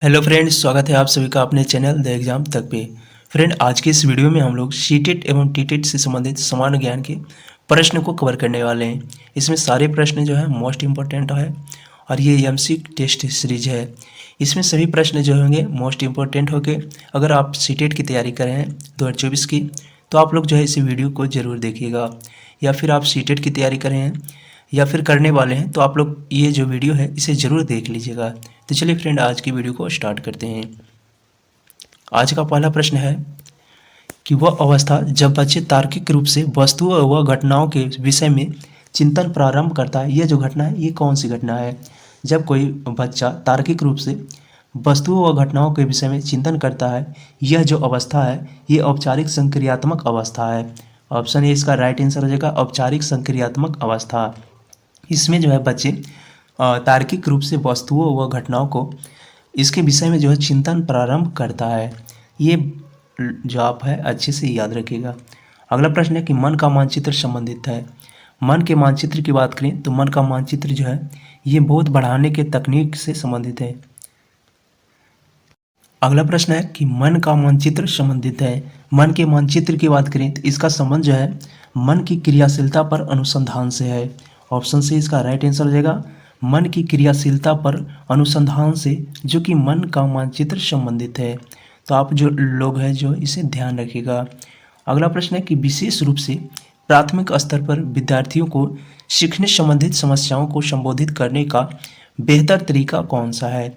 Hello friends, स्वागत है आप सभी का अपने चैनल द एग्जाम तक पे। फ्रेंड, आज के इस वीडियो में हम लोग सीटेट एवं टीटेट से संबंधित सामान्य ज्ञान के प्रश्न को कवर करने वाले हैं। इसमें सारे प्रश्न जो है मोस्ट इम्पोर्टेंट है और ये एमसी टेस्ट सीरीज है। इसमें सभी प्रश्न जो होंगे मोस्ट इम्पोर्टेंट होंगे। अगर आप सीटेट की तैयारी कर रहे हैं 2024 की, तो आप लोग जो है इस वीडियो को ज़रूर देखिएगा। या फिर आप सीटेट की तैयारी कर रहे हैं या फिर करने वाले हैं, तो आप लोग ये जो वीडियो है इसे ज़रूर देख लीजिएगा। तो चलिए फ्रेंड, आज की वीडियो को स्टार्ट करते हैं। आज का पहला प्रश्न है कि वह अवस्था जब बच्चे तार्किक रूप से वस्तुओं व घटनाओं के विषय में चिंतन प्रारंभ करता है। ये जो घटना है ये कौन सी घटना है? जब कोई बच्चा तार्किक रूप से वस्तुओं व घटनाओं के विषय में चिंतन करता है, यह जो अवस्था है ये औपचारिक संक्रियात्मक अवस्था है। ऑप्शन ए इसका राइट आंसर हो जाएगा, औपचारिक संक्रियात्मक अवस्था। इसमें जो है बच्चे तार्किक रूप से वस्तुओं व घटनाओं को इसके विषय में जो है चिंतन प्रारंभ करता है। ये जो आप है अच्छे से याद रखिएगा। अगला प्रश्न है कि मन का मानचित्र संबंधित है। मन के मानचित्र की बात करें तो मन का मानचित्र जो है ये बोध बढ़ाने के तकनीक से संबंधित है। अगला प्रश्न है कि मन का मानचित्र संबंधित है। मन के मानचित्र की बात करें तो इसका संबंध जो है मन की क्रियाशीलता पर अनुसंधान से है। ऑप्शन सी इसका राइट आंसर हो जाएगा, मन की क्रियाशीलता पर अनुसंधान से, जो कि मन का मानचित्र संबंधित है। तो आप जो लोग हैं जो इसे ध्यान रखिएगा। अगला प्रश्न है कि विशेष रूप से प्राथमिक स्तर पर विद्यार्थियों को सीखने संबंधित समस्याओं को संबोधित करने का बेहतर तरीका कौन सा है?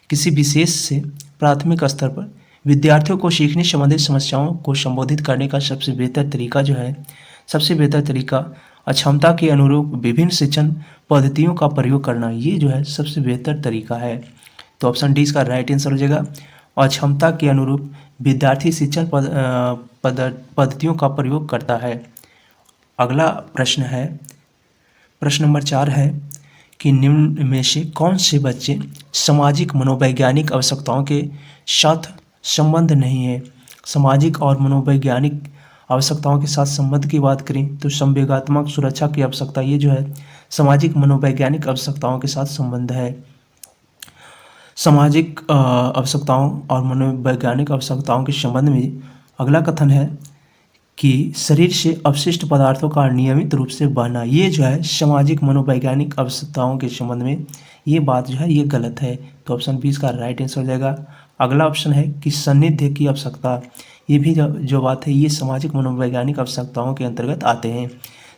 किसी विशेष से प्राथमिक स्तर पर विद्यार्थियों को सीखने संबंधित समस्याओं को संबोधित करने का सबसे बेहतर तरीका जो है, सबसे बेहतर तरीका अक्षमता के अनुरूप विभिन्न शिक्षण पद्धतियों का प्रयोग करना, ये जो है सबसे बेहतर तरीका है। तो ऑप्शन डी इसका राइट आंसर हो जाएगा, अक्षमता के अनुरूप विद्यार्थी शिक्षण पद्धतियों का प्रयोग करता है। अगला प्रश्न है, प्रश्न नंबर 4 है कि निम्न में से कौन से बच्चे सामाजिक मनोवैज्ञानिक आवश्यकताओं के साथ संबंध नहीं है? सामाजिक और मनोवैज्ञानिक आवश्यकताओं के साथ संबंध की बात करें तो संवेगात्मक सुरक्षा की आवश्यकता, ये जो है सामाजिक मनोवैज्ञानिक आवश्यकताओं के साथ संबंध है। सामाजिक आवश्यकताओं और मनोवैज्ञानिक आवश्यकताओं के संबंध में अगला कथन है कि शरीर से अपशिष्ट पदार्थों का नियमित रूप से बहना, ये जो है सामाजिक मनोवैज्ञानिक आवश्यकताओं के संबंध में ये बात जो है ये गलत है। तो ऑप्शन बी इसका राइट आंसर हो जाएगा। अगला ऑप्शन है कि सान्निध्य की आवश्यकता, ये भी जो बात है ये सामाजिक मनोवैज्ञानिक आवश्यकताओं के अंतर्गत आते हैं।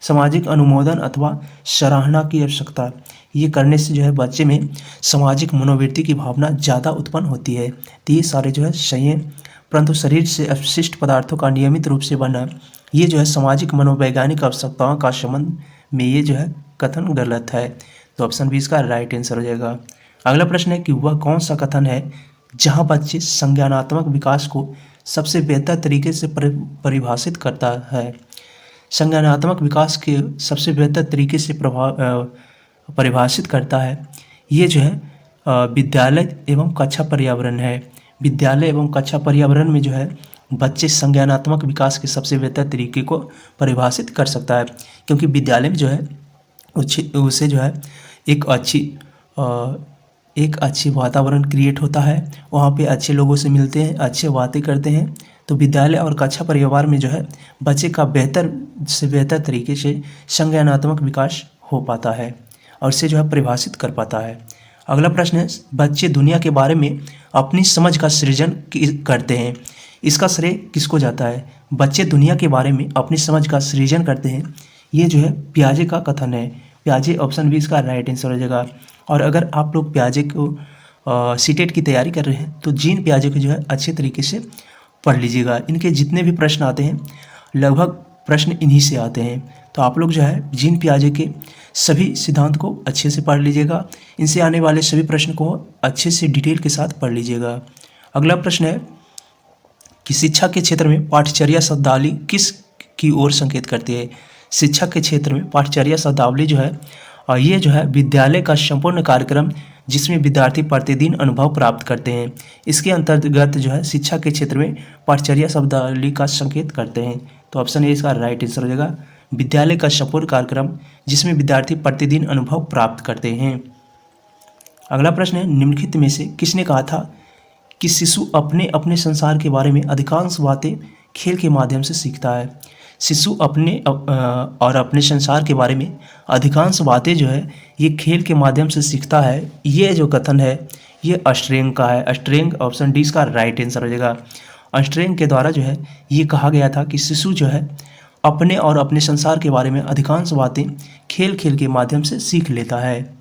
सामाजिक अनुमोदन अथवा सराहना की आवश्यकता, ये करने से जो है बच्चे में सामाजिक मनोवृत्ति की भावना ज़्यादा उत्पन्न होती है। तो ये सारे जो है सही हैं, परंतु शरीर से अपशिष्ट पदार्थों का नियमित रूप से बनना, ये जो है सामाजिक मनोवैज्ञानिक आवश्यकताओं का संबंध में ये जो है कथन गलत है। तो ऑप्शन बी इसका राइट आंसर हो जाएगा। अगला प्रश्न है कि वह कौन सा कथन है जहाँ बच्चे संज्ञानात्मक विकास को सबसे बेहतर तरीके से परिभाषित करता है? संज्ञानात्मक विकास के सबसे बेहतर तरीके से परिभाषित करता है, ये जो है विद्यालय एवं कक्षा पर्यावरण है। विद्यालय एवं कक्षा पर्यावरण में जो है बच्चे संज्ञानात्मक विकास के सबसे बेहतर तरीके को परिभाषित कर सकता है, क्योंकि विद्यालय में जो है उसे जो है एक अच्छी वातावरण क्रिएट होता है, वहाँ पे अच्छे लोगों से मिलते हैं, अच्छे बातें करते हैं। तो विद्यालय और कक्षा परिवार में जो है बच्चे का बेहतर से बेहतर तरीके से संज्ञानात्मक विकास हो पाता है और इसे जो है परिभाषित कर पाता है। अगला प्रश्न है, बच्चे दुनिया के बारे में अपनी समझ का सृजन करते हैं, इसका श्रेय किसको जाता है? बच्चे दुनिया के बारे में अपनी समझ का सृजन करते हैं, ये जो है पियाजे का कथन है। पियाजे, ऑप्शन बी इसका राइट आंसर हो जाएगा। और अगर आप लोग पियाजे को सीटेट की तैयारी कर रहे हैं तो जीन पियाजे को जो है अच्छे तरीके से पढ़ लीजिएगा। इनके जितने भी प्रश्न आते हैं लगभग प्रश्न इन्हीं से आते हैं। तो आप लोग जो है जीन पियाजे के सभी सिद्धांत को अच्छे से पढ़ लीजिएगा, इनसे आने वाले सभी प्रश्न को अच्छे से डिटेल के साथ पढ़ लीजिएगा। अगला प्रश्न है कि शिक्षा के क्षेत्र में पाठ्यचर्या शब्दावली किस की ओर संकेत करती है? शिक्षा के क्षेत्र में पाठ्यचर्या शब्दावली जो है और ये जो है विद्यालय का संपूर्ण कार्यक्रम जिसमें विद्यार्थी प्रतिदिन अनुभव प्राप्त करते हैं, इसके अंतर्गत जो है शिक्षा के क्षेत्र में पाठ्यचर्या शब्दावली का संकेत करते हैं। तो ऑप्शन ए इसका राइट आंसर हो जाएगा, विद्यालय का संपूर्ण कार्यक्रम जिसमें विद्यार्थी प्रतिदिन अनुभव प्राप्त करते हैं। अगला प्रश्न है, निम्नलिखित में से किसने कहा था कि शिशु अपने अपने संसार के बारे में अधिकांश बातें खेल के माध्यम से सीखता है। शिशु और अपने संसार के बारे में अधिकांश बातें जो है ये खेल के माध्यम से सीखता है। ये जो कथन है ये अस्ट्रेंग का है। अस्ट्रेंग ऑप्शन डी इसका राइट आंसर हो जाएगा। अस्ट्रेंग के द्वारा जो है ये कहा गया था कि शिशु जो है अपने और अपने संसार के बारे में अधिकांश बातें खेल खेल के माध्यम से सीख लेता है।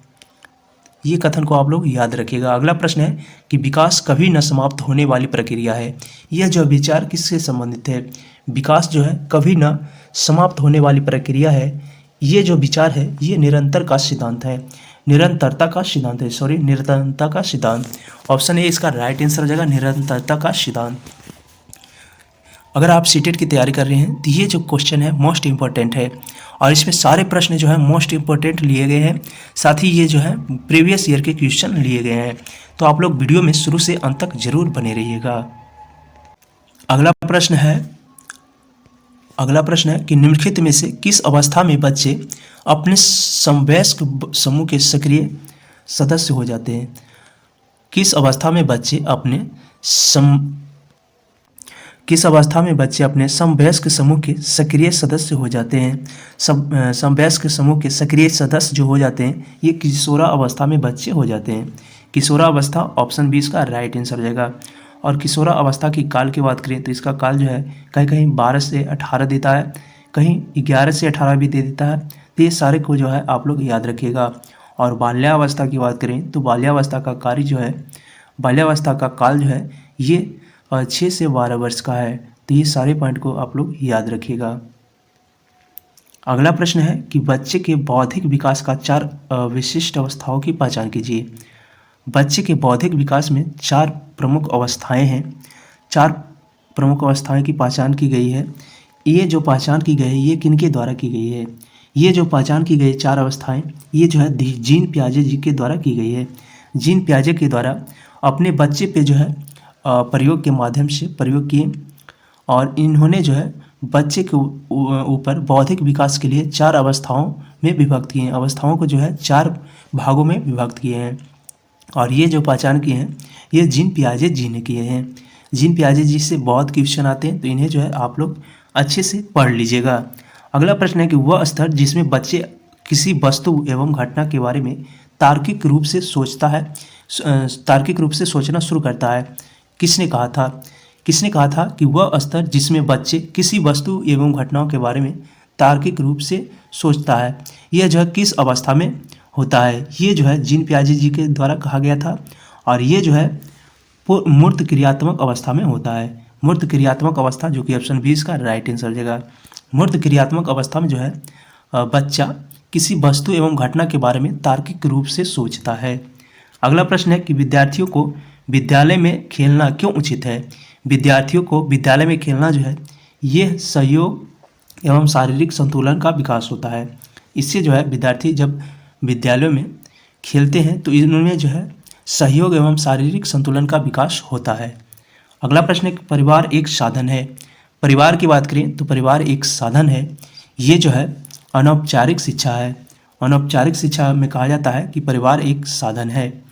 ये कथन को आप लोग याद रखिएगा। अगला प्रश्न है कि विकास कभी न समाप्त होने वाली प्रक्रिया है। यह जो विचार किससे संबंधित है? विकास जो है कभी न समाप्त होने वाली प्रक्रिया है। ये जो विचार है ये निरंतर का सिद्धांत है। निरंतरता का सिद्धांत है, निरंतरता का सिद्धांत। ऑप्शन ए इसका राइट आंसर हो जाएगा, निरंतरता का सिद्धांत। अगर आप सीटेट की तैयारी कर रहे हैं तो ये जो क्वेश्चन है मोस्ट इम्पोर्टेंट है और इसमें सारे प्रश्न जो है मोस्ट इम्पोर्टेंट लिए गए हैं। साथ ही ये जो है प्रीवियस ईयर के क्वेश्चन लिए गए हैं। तो आप लोग वीडियो में शुरू से अंत तक जरूर बने रहिएगा। अगला प्रश्न है कि निम्नलिखित में से किस अवस्था में बच्चे अपने समवयस्क समूह के सक्रिय सदस्य हो जाते हैं? किस अवस्था में बच्चे अपने समवयस्क समूह के सक्रिय सदस्य हो जाते हैं? समवयस्क समूह के सक्रिय सदस्य जो हो जाते हैं ये किशोरा अवस्था में बच्चे हो जाते हैं। किशोरा अवस्था ऑप्शन बी इसका राइट आंसर हो जाएगा। और किशोरा अवस्था की काल की बात करें तो इसका काल जो है कहीं कहीं 12 से 18 देता है, कहीं 11 से 18 भी दे देता है। तो ये सारे को जो है आप लोग याद रखिएगा। और बाल्यावस्था की बात करें तो बाल्यावस्था का काल जो है ये 6 से 12 वर्ष का है। तो ये सारे पॉइंट को आप लोग याद रखिएगा। अगला प्रश्न है कि बच्चे के बौद्धिक विकास का 4 विशिष्ट अवस्थाओं की पहचान कीजिए। बच्चे के बौद्धिक विकास में 4 प्रमुख अवस्थाएं हैं। 4 प्रमुख अवस्थाएं की पहचान की गई है। ये जो पहचान की गई है ये किनके द्वारा की गई है? ये जो पहचान की गई 4 अवस्थाएं ये जो है जीन पियाजे जी के द्वारा की गई है। जीन पियाजे के द्वारा अपने बच्चे पे जो है प्रयोग के माध्यम से प्रयोग किए और इन्होंने जो है बच्चे के ऊपर बौद्धिक विकास के लिए 4 अवस्थाओं में विभक्त किए हैं। अवस्थाओं को जो है 4 भागों में विभक्त किए हैं और ये जो पहचान किए हैं ये जीन पियाजे जी ने किए हैं। जीन पियाजे जी से बहुत क्वेश्चन आते हैं तो इन्हें जो है आप लोग अच्छे से पढ़ लीजिएगा। अगला प्रश्न है कि वह स्तर जिसमें बच्चे किसी वस्तु एवं घटना के बारे में तार्किक रूप से सोचना शुरू करता है, किसने कहा था कि वह स्तर जिसमें बच्चे किसी वस्तु एवं घटनाओं के बारे में तार्किक रूप से सोचता है यह जो है किस अवस्था में होता है? ये जो है जीन पियाजे जी के द्वारा कहा गया था और ये जो है मूर्त क्रियात्मक अवस्था में होता है। मूर्त क्रियात्मक अवस्था जो कि ऑप्शन बी इसका राइट आंसर हो जाएगा। मूर्त क्रियात्मक अवस्था में जो है बच्चा किसी वस्तु एवं घटना के बारे में तार्किक रूप से सोचता है। अगला प्रश्न है कि विद्यार्थियों को विद्यालय में खेलना क्यों उचित है? विद्यार्थियों को विद्यालय में खेलना जो है ये सहयोग एवं शारीरिक संतुलन का विकास होता है। इससे जो है विद्यार्थी जब विद्यालयों में खेलते हैं तो इनमें जो है सहयोग एवं शारीरिक संतुलन का विकास होता है। अगला प्रश्न है कि परिवार एक साधन है। परिवार की बात करें तो परिवार एक साधन है। ये जो है अनौपचारिक शिक्षा है। अनौपचारिक शिक्षा में कहा जाता है कि परिवार एक साधन है।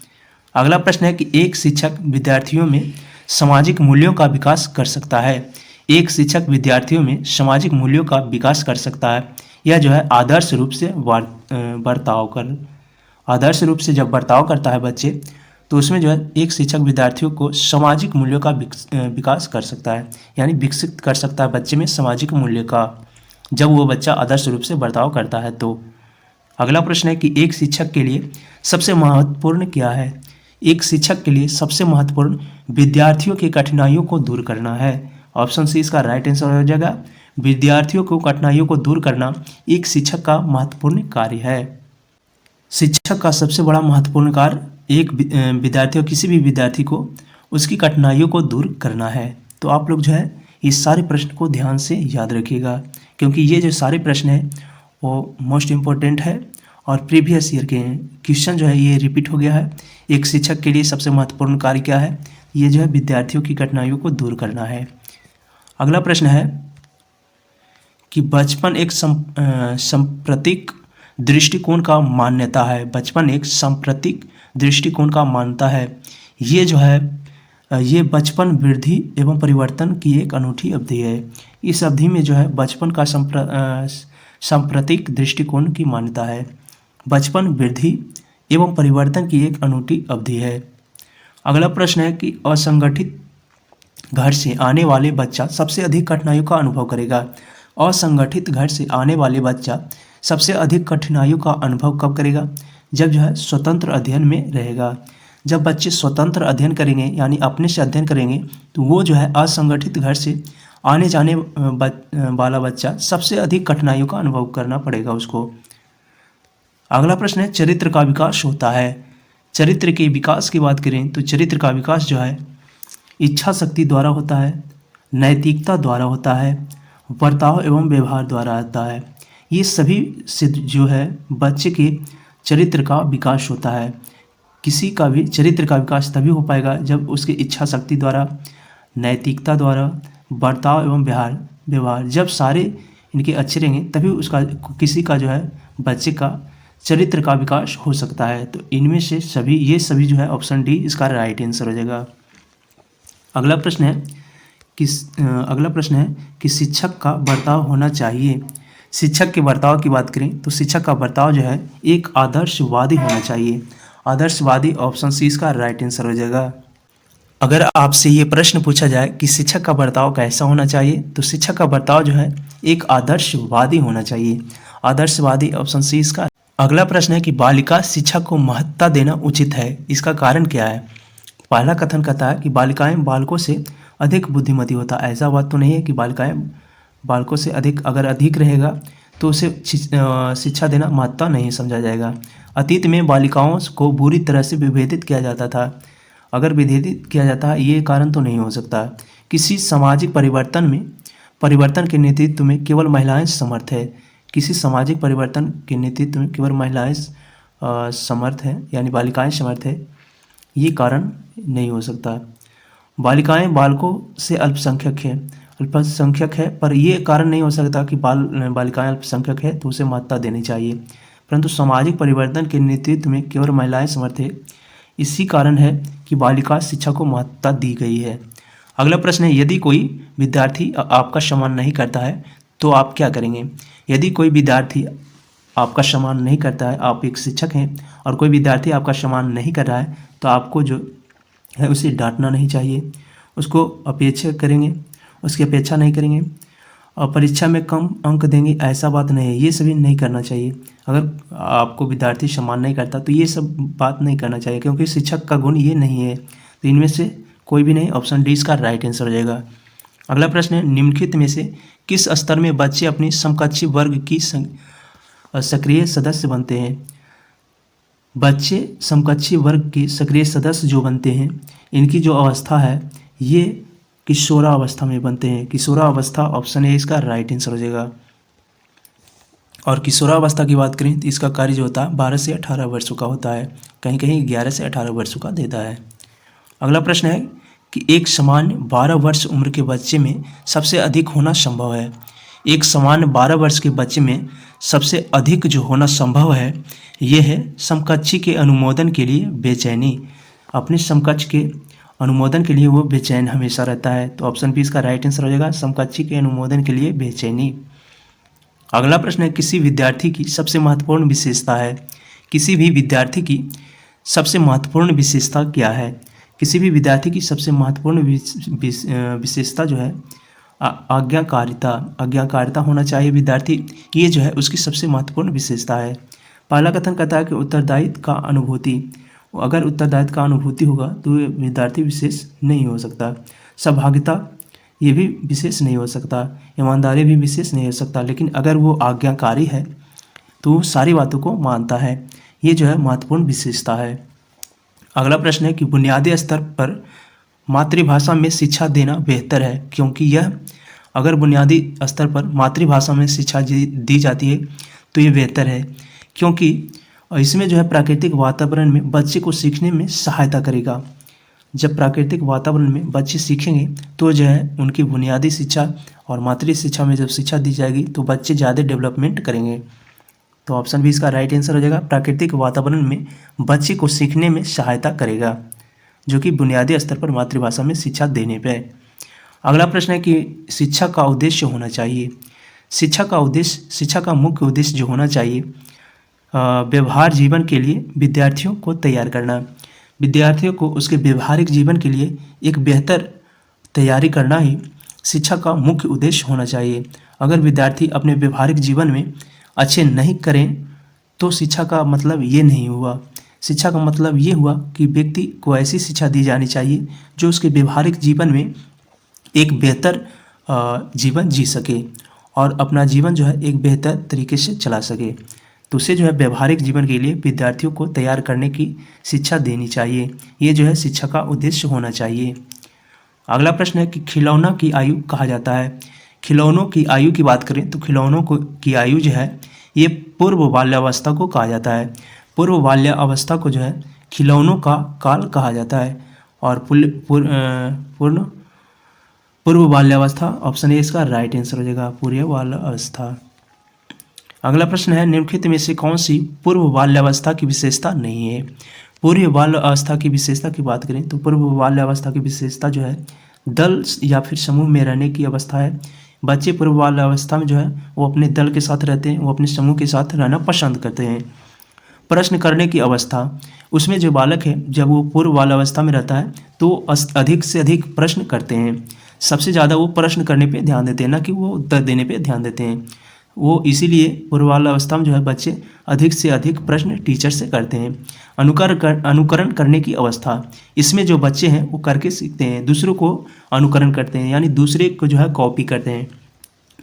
अगला प्रश्न है कि एक शिक्षक विद्यार्थियों में सामाजिक मूल्यों का विकास कर सकता है। एक शिक्षक विद्यार्थियों में सामाजिक मूल्यों का विकास कर सकता है। यह जो है आदर्श रूप से जब बर्ताव करता है बच्चे तो उसमें जो है एक शिक्षक विद्यार्थियों को सामाजिक मूल्यों का विकास कर सकता है, यानी विकसित कर सकता है बच्चे में सामाजिक मूल्य का, जब वो बच्चा आदर्श रूप से बर्ताव करता है तो। अगला प्रश्न है कि एक शिक्षक के लिए सबसे महत्वपूर्ण क्या है? एक शिक्षक के लिए सबसे महत्वपूर्ण विद्यार्थियों की कठिनाइयों को दूर करना है। ऑप्शन सी इसका राइट आंसर हो जाएगा। विद्यार्थियों को कठिनाइयों को दूर करना एक शिक्षक का महत्वपूर्ण कार्य है। शिक्षक का सबसे बड़ा महत्वपूर्ण कार्य एक किसी भी विद्यार्थी को उसकी कठिनाइयों को दूर करना है। तो आप लोग जो है इस सारे प्रश्न को ध्यान से याद रखिएगा क्योंकि ये जो सारे प्रश्न हैं वो मोस्ट इम्पोर्टेंट है और प्रीवियस ईयर के क्वेश्चन जो है ये रिपीट हो गया है। एक शिक्षक के लिए सबसे महत्वपूर्ण कार्य क्या है? ये जो है विद्यार्थियों की कठिनाइयों को दूर करना है। अगला प्रश्न है कि बचपन एक सांप्रतिक दृष्टिकोण का मान्यता है। बचपन एक सांप्रतिक दृष्टिकोण का मानता है। ये जो है ये बचपन, वृद्धि एवं परिवर्तन की एक अनूठी अवधि है। इस अवधि में जो है बचपन का सांप्रतिक दृष्टिकोण की मान्यता है। बचपन, वृद्धि एवं परिवर्तन की एक अनूठी अवधि है। अगला प्रश्न है कि असंगठित घर से आने वाले बच्चा सबसे अधिक कठिनाइयों का अनुभव करेगा। असंगठित घर से आने वाले बच्चा सबसे अधिक कठिनाइयों का अनुभव कब करेगा? जब जो है स्वतंत्र अध्ययन में रहेगा। जब बच्चे स्वतंत्र अध्ययन करेंगे यानी अपने से अध्ययन करेंगे तो वो जो है असंगठित घर से आने जाने वाला बच्चा सबसे अधिक कठिनाइयों का अनुभव करना पड़ेगा उसको। अगला प्रश्न है चरित्र का विकास होता है। चरित्र के विकास की बात करें तो चरित्र का विकास जो है इच्छा शक्ति द्वारा होता है, नैतिकता द्वारा होता है, बर्ताव एवं व्यवहार द्वारा होता है। ये सभी से जो है बच्चे के चरित्र का विकास होता है। किसी का भी चरित्र का विकास तभी हो पाएगा जब उसकी इच्छा शक्ति द्वारा, नैतिकता द्वारा, बर्ताव एवं व्यवहार जब सारे इनके अच्छे रहेंगे तभी उसका किसी का जो है बच्चे का चरित्र का विकास हो सकता है। तो इनमें से ये सभी जो है ऑप्शन डी इसका राइट आंसर हो जाएगा। अगला प्रश्न है कि शिक्षक का बर्ताव होना चाहिए। शिक्षक के बर्ताव की बात करें तो शिक्षक का बर्ताव जो है एक आदर्शवादी होना चाहिए। आदर्शवादी ऑप्शन सी इसका राइट आंसर हो जाएगा। अगर आपसे ये प्रश्न पूछा जाए कि शिक्षक का बर्ताव कैसा होना चाहिए तो शिक्षक का बर्ताव जो है एक आदर्शवादी होना चाहिए। आदर्शवादी ऑप्शन सी इसका। अगला प्रश्न है कि बालिका शिक्षा को महत्ता देना उचित है, इसका कारण क्या है? पहला कथन कहता है कि बालिकाएं बालकों से अधिक बुद्धिमती होता है। ऐसा बात तो नहीं है कि बालिकाएं बालकों से अगर अधिक रहेगा तो उसे शिक्षा देना महत्ता नहीं समझा जाएगा। अतीत में बालिकाओं को बुरी तरह से विभेदित किया जाता था। अगर विभेदित किया जाता है ये कारण तो नहीं हो सकता। किसी सामाजिक परिवर्तन के नेतृत्व में केवल महिलाएं समर्थ है। किसी सामाजिक परिवर्तन के नेतृत्व में केवल महिलाएं समर्थ हैं यानी बालिकाएं समर्थ है, ये कारण नहीं हो सकता। बालिकाएं बालकों से अल्पसंख्यक है पर यह कारण नहीं हो सकता कि बालिकाएं अल्पसंख्यक है तो उसे महत्ता देनी चाहिए। परंतु सामाजिक परिवर्तन के नेतृत्व में केवल महिलाएं समर्थ है, इसी कारण है कि बालिका शिक्षा को महत्ता दी गई है। अगला प्रश्न है यदि कोई विद्यार्थी आपका सम्मान नहीं करता है तो आप क्या करेंगे? यदि कोई विद्यार्थी आपका सम्मान नहीं करता है, आप एक शिक्षक हैं और कोई विद्यार्थी आपका सम्मान नहीं कर रहा है तो आपको जो है उसे डांटना नहीं चाहिए, उसको उसकी अपेक्षा नहीं करेंगे और परीक्षा में कम अंक देंगे, ऐसा बात नहीं है। ये सभी नहीं करना चाहिए। अगर आपको विद्यार्थी सम्मान नहीं करता तो ये सब बात नहीं करना चाहिए क्योंकि शिक्षक का गुण ये नहीं है। तो इनमें से कोई भी नहीं, ऑप्शन डी इसका राइट आंसर हो जाएगा। अगला प्रश्न है निम्नलिखित में से किस स्तर में बच्चे अपनी समकक्षी वर्ग की सक्रिय सदस्य बनते हैं? बच्चे समकक्षी वर्ग के सक्रिय सदस्य जो बनते हैं इनकी जो अवस्था है ये किशोरावस्था में बनते हैं। किशोरावस्था ऑप्शन ए इसका राइट आंसर हो जाएगा। और किशोरावस्था की बात करें तो इसका कार्य जो होता है 12 से 18 वर्षों का होता है, कहीं कहीं 11 से 18 वर्षों का देता है। अगला प्रश्न है कि एक सामान्य 12 वर्ष उम्र के बच्चे में सबसे अधिक होना संभव है। एक सामान्य 12 वर्ष के बच्चे में सबसे अधिक जो होना संभव है ये है समकक्षी के अनुमोदन के लिए बेचैनी। अपने समकक्ष के अनुमोदन के लिए वो बेचैन हमेशा रहता है। तो ऑप्शन बी इसका राइट आंसर हो जाएगा, समकक्षी के अनुमोदन के लिए बेचैनी। अगला प्रश्न है किसी विद्यार्थी की सबसे महत्वपूर्ण विशेषता है। किसी भी विद्यार्थी की सबसे महत्वपूर्ण विशेषता क्या है? किसी भी विद्यार्थी की सबसे महत्वपूर्ण विशेषता जो है आज्ञाकारिता होना चाहिए विद्यार्थी, ये जो है उसकी सबसे महत्वपूर्ण विशेषता है। पहला कथन कहता है कि उत्तरदायित्व का अनुभूति, अगर उत्तरदायित्व का अनुभूति होगा तो ये विद्यार्थी विशेष नहीं हो सकता। सहभागिता ये भी विशेष नहीं हो सकता। ईमानदारी भी विशेष नहीं हो सकता। लेकिन अगर वो आज्ञाकारी है तो वो सारी बातों को मानता है, ये जो है महत्वपूर्ण विशेषता है। अगला प्रश्न है कि बुनियादी स्तर पर मातृभाषा में शिक्षा देना बेहतर है, क्योंकि यह अगर बुनियादी स्तर पर मातृभाषा में शिक्षा दी जाती है तो ये बेहतर है, क्योंकि इसमें जो है प्राकृतिक वातावरण में बच्चे को सीखने में सहायता करेगा। जब प्राकृतिक वातावरण में बच्चे सीखेंगे तो जो है उनकी बुनियादी शिक्षा और मातृ शिक्षा में जब शिक्षा दी जाएगी तो बच्चे ज़्यादा डेवलपमेंट करेंगे। तो ऑप्शन बी इसका राइट आंसर हो जाएगा, प्राकृतिक वातावरण में बच्चे को सीखने में सहायता करेगा। जो कि बुनियादी स्तर पर मातृभाषा में शिक्षा देने पे। अगला प्रश्न है कि शिक्षा का उद्देश्य होना चाहिए। शिक्षा का मुख्य उद्देश्य जो होना चाहिए व्यवहार जीवन के लिए विद्यार्थियों को तैयार करना। विद्यार्थियों को उसके व्यवहारिक जीवन के लिए एक बेहतर तैयारी करना ही शिक्षा का मुख्य उद्देश्य होना चाहिए। अगर विद्यार्थी अपने व्यवहारिक जीवन में अच्छे नहीं करें तो शिक्षा का मतलब ये नहीं हुआ। शिक्षा का मतलब ये हुआ कि व्यक्ति को ऐसी शिक्षा दी जानी चाहिए जो उसके व्यवहारिक जीवन में एक बेहतर जीवन जी सके और अपना जीवन जो है एक बेहतर तरीके से चला सके। तो उसे जो है व्यवहारिक जीवन के लिए विद्यार्थियों को तैयार करने की शिक्षा देनी चाहिए। ये जो है शिक्षा का उद्देश्य होना चाहिए। अगला प्रश्न है कि खिलौना की आयु कहा जाता है। खिलौनों की आयु की बात करें तो खिलौनों की आयु जो है ये पूर्व बाल्यावस्था को कहा जाता है। पूर्व बाल्यावस्था को जो है खिलौनों का काल कहा जाता है। और पूर्व बाल्यावस्था ऑप्शन ए इसका राइट आंसर हो जाएगा, पूर्व बाल्यावस्था। अगला प्रश्न है निम्नलिखित में से कौन सी पूर्व बाल्यावस्था की विशेषता नहीं है। पूर्व बाल्यावस्था की विशेषता की बात करें तो पूर्व बाल्यावस्था की विशेषता जो है दल या फिर समूह में रहने की अवस्था है। बच्चे पूर्व बाल्यावस्था में जो है वो अपने दल के साथ रहते हैं, वो अपने समूह के साथ रहना पसंद करते हैं। प्रश्न करने की अवस्था, उसमें जो बालक है जब वो पूर्व बाल्यावस्था में रहता है तो अधिक से अधिक प्रश्न करते हैं। सबसे ज़्यादा वो प्रश्न करने पे ध्यान देते हैं, ना कि वो उत्तर देने पे ध्यान देते हैं। वो इसीलिए पूर्व बाल्यावस्था में जो है बच्चे अधिक से अधिक प्रश्न टीचर से करते हैं। अनुकरण करने की अवस्था, इसमें जो बच्चे हैं वो करके सीखते हैं, दूसरों को अनुकरण करते हैं, यानी दूसरे को जो है कॉपी करते हैं।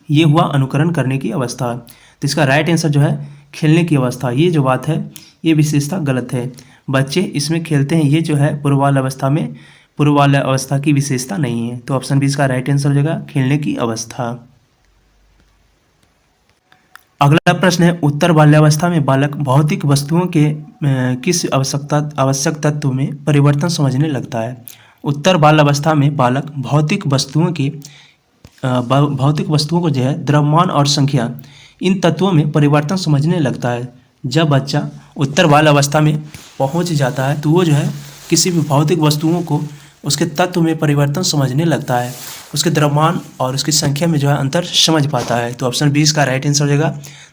ये हुआ अनुकरण करने की अवस्था। तो इसका राइट आंसर जो है खेलने की अवस्था। ये जो बात है ये विशेषता गलत है। बच्चे इसमें खेलते हैं, ये जो है पूर्व बाल्यावस्था की विशेषता नहीं है। तो ऑप्शन बी इसका राइट आंसर हो जाएगा खेलने की अवस्था। अगला प्रश्न है उत्तर बाल्यावस्था में बालक भौतिक वस्तुओं के किस आवश्यक तत्व में परिवर्तन समझने लगता है। उत्तर बाल्यावस्था में बालक भौतिक वस्तुओं को जो है द्रव्यमान और संख्या, इन तत्वों में परिवर्तन समझने लगता है। जब बच्चा उत्तर बाल्यावस्था में पहुंच जाता है तो वो जो है किसी भी भौतिक वस्तुओं को उसके तत्व में परिवर्तन समझने लगता है, उसके द्रव्यमान और उसकी संख्या में जो है अंतर समझ पाता है। तो ऑप्शन बी इसका राइट आंसर हो जाएगा,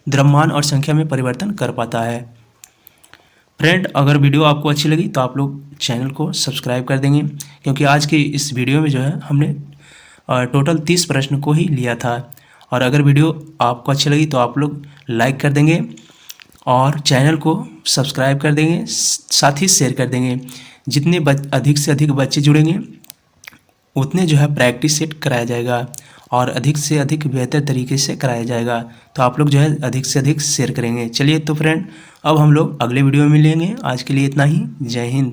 द्रव्यमान और संख्या में परिवर्तन कर पाता है। फ्रेंड, अगर वीडियो आपको अच्छी लगी तो आप लोग चैनल को सब्सक्राइब कर देंगे, क्योंकि आज के इस वीडियो में जो है हमने टोटल 30 प्रश्न को ही लिया था। और अगर वीडियो आपको अच्छी लगी तो आप लोग लाइक कर देंगे और चैनल को सब्सक्राइब कर देंगे, साथ ही शेयर कर देंगे। जितने अधिक से अधिक बच्चे जुड़ेंगे उतने जो है प्रैक्टिस सेट कराया जाएगा और अधिक से अधिक बेहतर तरीके से कराया जाएगा। तो आप लोग जो है अधिक से अधिक शेयर करेंगे। चलिए तो फ्रेंड, अब हम लोग अगले वीडियो में मिलेंगे। आज के लिए इतना ही। जय हिंद।